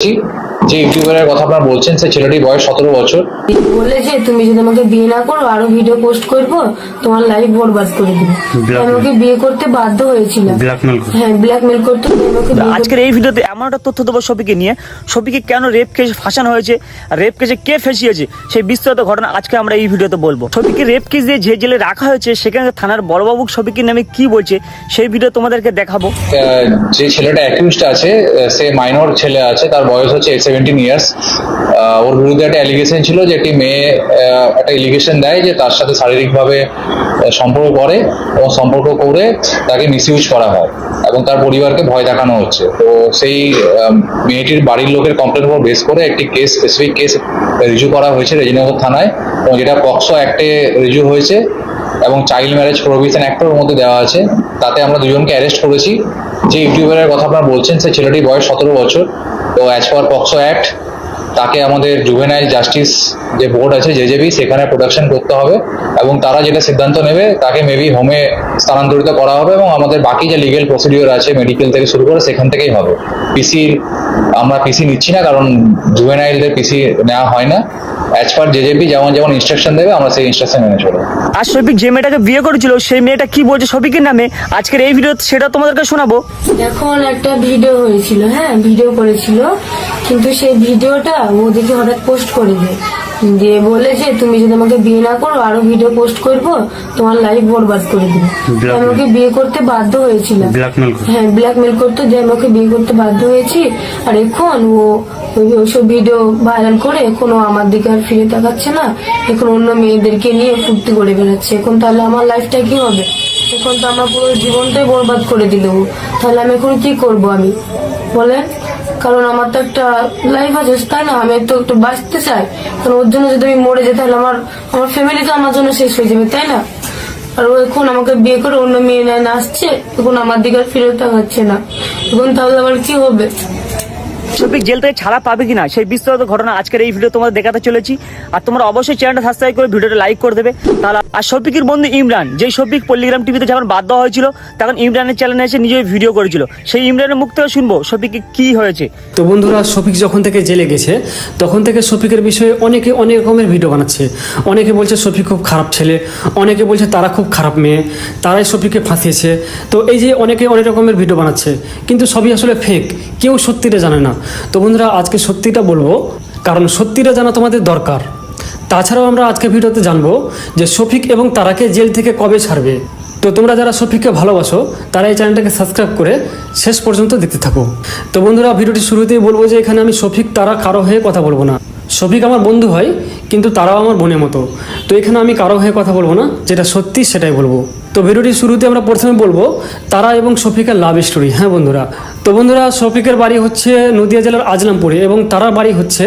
যে ইউটিউবারের কথা আপনারা বলছেন সেই ছেলেটির বয়স 17 বছর। বলেছে তুমি যদি আমাকে বিয়ে না করো আরো ভিডিও পোস্ট করব, তোমার লাইফ বরবাদ করে দিবে। আমাকে বিয়ে করতে বাধ্য হয়েছিলাম, হ্যাঁ ব্ল্যাকমেল করতে। আজকের এই ভিডিওতে এমন একটা তথ্য দেবো শফিকে নিয়ে, শফিকে কেন রেপ কেস ফাঁসানো হয়েছে, রেপ কেসে কে ফাঁসিয়েছে সেই বিস্তারিত ঘটনা আজকে আমরা এই ভিডিওতে বলবো। শফিকে রেপ কেস দিয়ে যে জেলে রাখা হয়েছে সেখানে থানার বড়বাবু শফিকের নামে কি বলছে সেই ভিডিও তোমাদেরকে দেখাবো। যে ছেলেটা অ্যাকিউজড আছে সে মাইনর ছেলে আছে, তার বয়স হচ্ছে 17 ইয়ার্স। ওর বিরুদ্ধে একটা অ্যালিগেশন ছিল যে একটি মেয়ে একটা এলিগেশন দেয় যে তার সাথে শারীরিকভাবে সম্পর্ক করে এবং সম্পর্ক করে তাকে মিসইউজ করা হয় এবং তার পরিবারকে ভয় দেখানো হচ্ছে। তো সেই মেয়েটির বাড়ির লোকের কমপ্লেন উপর বেস করে একটি কেস, স্পেসিফিক কেস রিজু করা হয়েছে রেজিনগর থানায়, এবং যেটা পক্সো অ্যাক্টে রিজু হয়েছে এবং চাইল্ড ম্যারেজ প্রভিশন অ্যাক্টের মধ্যে দেওয়া আছে। তাতে আমরা দুজনকে অ্যারেস্ট করেছি। যে ইউটিউবারের কথা আপনারা বলছেন সেই ছেলেটির বয়স 17 বছর। তো অ্যাজ পার পক্সো অ্যাক্ট তাকে আমাদের জুভেনাইল জাস্টিস যে বোর্ড আছে জেজেবি সেখানে প্রোটেকশন করতে হবে এবং তারা যেটা সিদ্ধান্ত নেবে তাকে মেবি হোমে স্থানান্তরিত করা হবে এবং আমাদের বাকি যে লিগেল প্রসিডিওর আছে মেডিকেল থেকে শুরু করে সেখান থেকেই হবে। আমরা পিসি নিচ্ছি না, কারণ জুভেনাইলদের পিসি নেওয়া হয় না। অ্যাজ পার জেজেবি যেমন যেমন ইনস্ট্রাকশন দেবে আমরা সেই ইনস্ট্রাকশন মেনে চলবো। আর শফিক যে মেয়েটাকে বিয়ে করেছিল সেই মেয়েটা কি বলছে শফিকের নামে আজকের এই ভিডিও সেটা তোমাদেরকে শোনাবো। এখন একটা ভিডিও হয়েছিল, হ্যাঁ ভিডিও করেছিল, কিন্তু সেই ভিডিওটা ও দেখে হঠাৎ পোস্ট করে দেয়, দিয়ে বলেছে তুমি যদি আমাকে বিয়ে না করো আরো ভিডিও পোস্ট করব, তোমার লাইফ বরবাদ করে দিবে। আমাকে বিয়ে করতে বাধ্য হয়েছিলাম, হ্যাঁ ব্ল্যাকমেল করতো, যে আমাকে বিয়ে করতে বাধ্য হয়েছি। আর এখন ও ওইসব ভিডিও ভাইরাল করে এখন ও আমার দিকে আর ফিরে তাকাচ্ছে না, এখন অন্য মেয়েদেরকে নিয়ে ফুর্তি করে বেড়াচ্ছে। এখন তাহলে আমার লাইফটা কি হবে? এখন তো আমার পুরো জীবনটাই বরবাদ করে দিল। তাহলে আমি এখন কি করব আমি বলেন? কারণ আমার তো একটা লাইফ আছে, তাই না? আমি তো একটু বাঁচতে চাই, কারণ ওর জন্য যদি আমি মরে যাই তাহলে আমার ফ্যামিলি তো আমার জন্য শেষ হয়ে যাবে, তাই না? আর ও এখন আমাকে বিয়ে করে অন্য মেয়ে নেয় না আসছে, এখন আমার দিকে আর ফিরে তাকাচ্ছে না। এখন তাহলে আবার কি হবে? শফিক জেল থেকে ছাড়া পাবে কিনা সেই বিস্তারিত ঘটনা আজকের এই ভিডিও তোমাদের দেখাতে চলেছি। আর তোমরা অবশ্যই চ্যানেলটা সাবস্ক্রাইব করে ভিডিওটা লাইক করে দেবে তাহলে। আর শফিকের বন্ধু ইমরান, যেই শফিক পল্লিগ্রাম টিভিতে যখন বাদ দেওয়া হয়েছিল তখন ইমরানের চ্যানেলে এসে নিজে ভিডিও করেছিল, সেই ইমরানের মুখ থেকে শুনবো শফিকে কি হয়েছে। তো বন্ধুরা, শফিক যখন থেকে জেলে গেছে তখন থেকে শফিকের বিষয়ে অনেকে অনেক রকমের ভিডিও বানাচ্ছে। অনেকে বলছে শফিক খুব খারাপ ছেলে, অনেকে বলছে তারা খুব খারাপ মেয়ে, তারাই শফিককে ফাঁসিয়েছে। তো এই যে অনেকে অনেক রকমের ভিডিও বানাচ্ছে, কিন্তু সবই আসলে ফেক, কেউ সত্যিটা জানে না। তো বন্ধুরা, আজকে সত্যিটা বলবো, কারণ সত্যিটা জানা তোমাদের দরকার। তাছাড়াও আমরা আজকে ভিডিওতে জানবো যে শফিক এবং তারাকে জেল থেকে কবে ছাড়বে। তো তোমরা যারা শফিককে ভালোবাসো তারা এই চ্যানেলটাকে সাবস্ক্রাইব করে শেষ পর্যন্ত দেখতে থাকো। তো বন্ধুরা, ভিডিওটি শুরুতেই বলবো যে এখানে আমি শফিক তারা কারো হয়ে কথা বলবো না। শফিক আমার বন্ধু হয়, কিন্তু তারাও আমার বোনের মতো। তো এখানে আমি কারো হয়ে কথা বলবো না, যেটা সত্যি সেটাই বলবো। তো ভিডিওটির শুরুতে আমরা প্রথমে বলবো তারা এবং শফিকের লাভ স্টোরি। হ্যাঁ বন্ধুরা, তো বন্ধুরা, শফিকের বাড়ি হচ্ছে নদিয়া জেলার আজলামপুরে এবং তারার বাড়ি হচ্ছে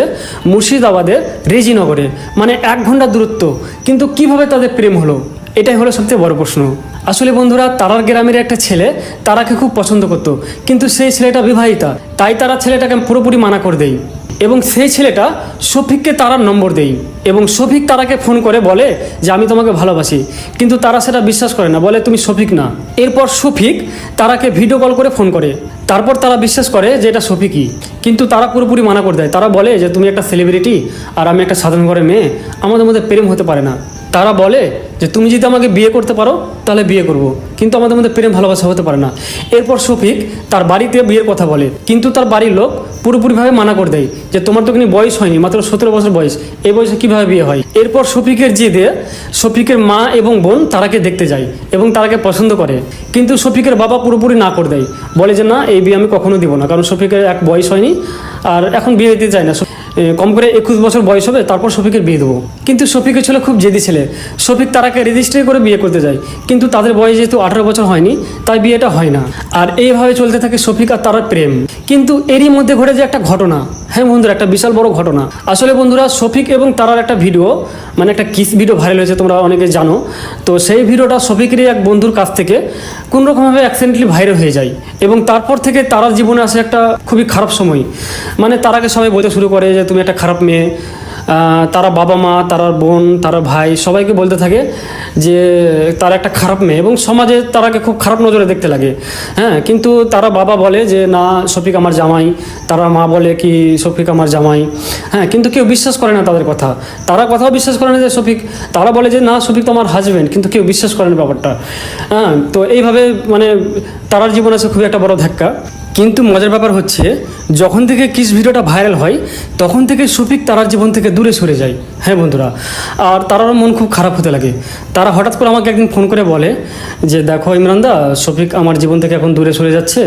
মুর্শিদাবাদের রেজিনগরে, মানে 1 ঘন্টা দূরত্ব। কিন্তু কিভাবে তাদের প্রেম হলো, এটাই হলো সবচেয়ে বড় প্রশ্ন। আসলে বন্ধুরা, তারার গ্রামের একটা ছেলে তারাকে খুব পছন্দ করতো, কিন্তু সেই ছেলেটা বিবাহিতা, তাই তারা ছেলেটাকে পুরোপুরি মানা করে দেয় এবং সেই ছেলেটা শফিককে তারার নম্বর দেয় এবং শফিক তারাকে ফোন করে বলে যে আমি তোমাকে ভালোবাসি, কিন্তু তারা সেটা বিশ্বাস করে না, বলে তুমি শফিক না। এরপর শফিক তারাকে ভিডিও কল করে ফোন করে, তারপর তারা বিশ্বাস করে যে এটা শফিকই, কিন্তু তারা পুরোপুরি মানা করে দেয়। তারা বলে যে তুমি একটা সেলিব্রিটি আর আমি একটা সাধারণ ঘরের মেয়ে, আমাদের মধ্যে প্রেম হতে পারে না। তারা বলে যে তুমি যদি আমাকে বিয়ে করতে পারো তাহলে বিয়ে করব, কিন্তু আমাদের মধ্যে প্রেম ভালোবাসা হতে পারে না। এরপর শফিক তার বাড়িতে বিয়ের কথা বলে, কিন্তু তার বাড়ির লোক পুরোপুরিভাবে মানা করে দেয় যে তোমার তো কিন্তু বয়স হয়নি, মাত্র 17 বছর বয়স, এই বয়সে কীভাবে বিয়ে হয়। এরপর শফিকের জেদে শফিকের মা এবং বোন তারাকে দেখতে যায় এবং তারাকে পছন্দ করে, কিন্তু শফিকের বাবা পুরোপুরি না করে দেয়, বলে যে না, এই বিয়ে আমি কখনো দিব না, কারণ শফিকের এক বয়স হয়নি আর এখন বিয়ে দিতে চায় না, কম করে 21 বছর বয়স হবে তারপর শফিকের বিয়ে দেবো। কিন্তু শফিকের ছিল খুব জেদি ছেলে, শফিক তারাকে রেজিস্ট্রি করে বিয়ে করতে যায়, কিন্তু তাদের বয়স যেহেতু 18 বছর হয়নি তাই বিয়েটা হয় না। আর এইভাবে চলতে থাকে শফিক আর তারার প্রেম। কিন্তু এরই মধ্যে ঘটে যে একটা ঘটনা, হ্যাঁ বন্ধুরা, একটা বিশাল বড় ঘটনা। আসলে বন্ধুরা, শফিক এবং তারার একটা ভিডিও, মানে একটা কিস ভিডিও ভাইরাল হয়েছে, তোমরা অনেকে জানো। তো সেই ভিডিওটা শফিকেরই এক বন্ধুর কাছ থেকে কোনোরকমভাবে অ্যাক্সিডেন্টলি ভাইরাল হয়ে যায় এবং তারপর থেকে তারার জীবনে আসে একটা খুবই খারাপ সময়। মানে তারাকে সবাই বলতে শুরু করে যে তুমি একটা খারাপ মেয়ে, তারা বাবা মা, তারা বোন, তারা ভাই সবাইকে বলতে থাকে যে তারা একটা খারাপ মেয়ে এবং সমাজে তারাকে খুব খারাপ নজরে দেখতে লাগে। হ্যাঁ, কিন্তু তারা বাবা বলে যে না শফিক আমার জামাই, তারা মা বলে কি শফিক আমার জামাই। হ্যাঁ, কিন্তু কেউ বিশ্বাস করে না তাদের কথা, তারা কথাও বিশ্বাস করে না যে শফিক, তারা বলে যে না শফিক তো আমার হাজবেন্ড, কিন্তু কেউ বিশ্বাস করে না ব্যাপারটা। হ্যাঁ, তো এইভাবে মানে তারার জীবনে আছে খুবই একটা বড় ধাক্কা। কিন্তু মজার ব্যাপার হচ্ছে যখন থেকে কিস ভিডিওটা ভাইরাল হয় তখন থেকে শফিক তারার জীবন থেকে দূরে সরে যায়। হ্যাঁ বন্ধুরা, আর তারারও মন খুব খারাপ হতে লাগে। তারা হঠাৎ করে আমাকে একদিন ফোন করে বলে যে দেখো ইমরানদা, শফিক আমার জীবন থেকে এখন দূরে সরে যাচ্ছে,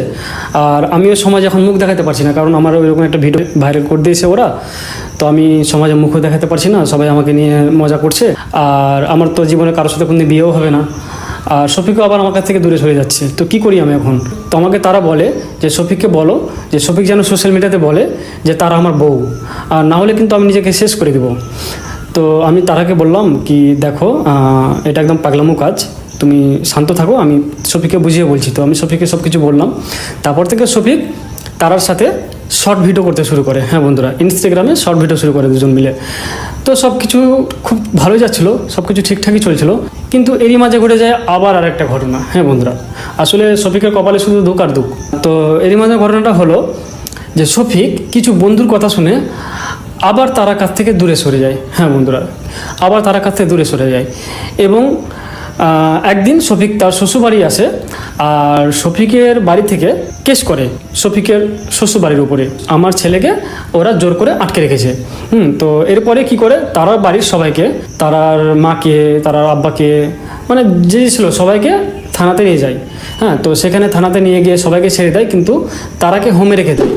আর আমিও সমাজে এখন মুখ দেখাতে পারছি না, কারণ আমারও এরকম একটা ভিডিও ভাইরাল করে দিয়েছে ওরা, তো আমি সমাজে মুখও দেখাতে পারছি না, সবাই আমাকে নিয়ে মজা করছে, আর আমার তো জীবনে কারোর সাথে কোনোদিন বিয়েও হবে না, আর শফিকও আবার আমার কাছ থেকে দূরে সরে যাচ্ছে। তো কি করি আমি এখন? তো আমাকে তারা বলে যে শফিককে বলো যে শফিক যেন সোশ্যাল মিডিয়াতে বলে যে তারা আমার বউ, আর না হলে কিন্তু আমি নিজেকে শেষ করে দেবো। তো আমি তারাকে বললাম কি দেখো এটা একদম পাগলামো কাজ, তুমি শান্ত থাকো, আমি শফিককে বুঝিয়ে বলছি। তো আমি শফিককে সব কিছু বললাম। তারপর থেকে শফিক তারার সাথে শর্ট ভিডিও করতে শুরু করে। হ্যাঁ বন্ধুরা, ইনস্টাগ্রামে শর্ট ভিডিও শুরু করে দুজন মিলে। তো সব কিছু খুব ভালোই যাচ্ছিলো, সব কিছু ঠিকঠাকই চলছিল, কিন্তু এরই মাঝে ঘটে যায় আবার আরেকটা ঘটনা। হ্যাঁ বন্ধুরা, আসলে শফিকের কপালে শুধু দুঃখ আর দুঃখ। তো এরই মাঝে ঘটনাটা হলো যে শফিক কিছু বন্ধুর কথা শুনে আবার তারা কাছ থেকে দূরে সরে যায়। হ্যাঁ বন্ধুরা, আবার তারা কাছ থেকে দূরে সরে যায় এবং একদিন শফিক তার শ্বশুরবাড়ি আসে, আর শফিকের বাড়ি থেকে কেস করে শফিকের শ্বশুরবাড়ির উপরে। আমার ছেলেকে ওরা জোর করে আটকে রেখেছে। তো এরপরে কি করে তারা বাড়ির সবাইকে, তারার মাকে, তারার আব্বাকে, মানে যে ছিল সবাইকে থানাতে নিয়ে যায়। হ্যাঁ, তো সেখানে থানাতে নিয়ে গিয়ে সবাইকে ছেড়ে দেয়, কিন্তু তারাকে হোমে রেখে দেয়।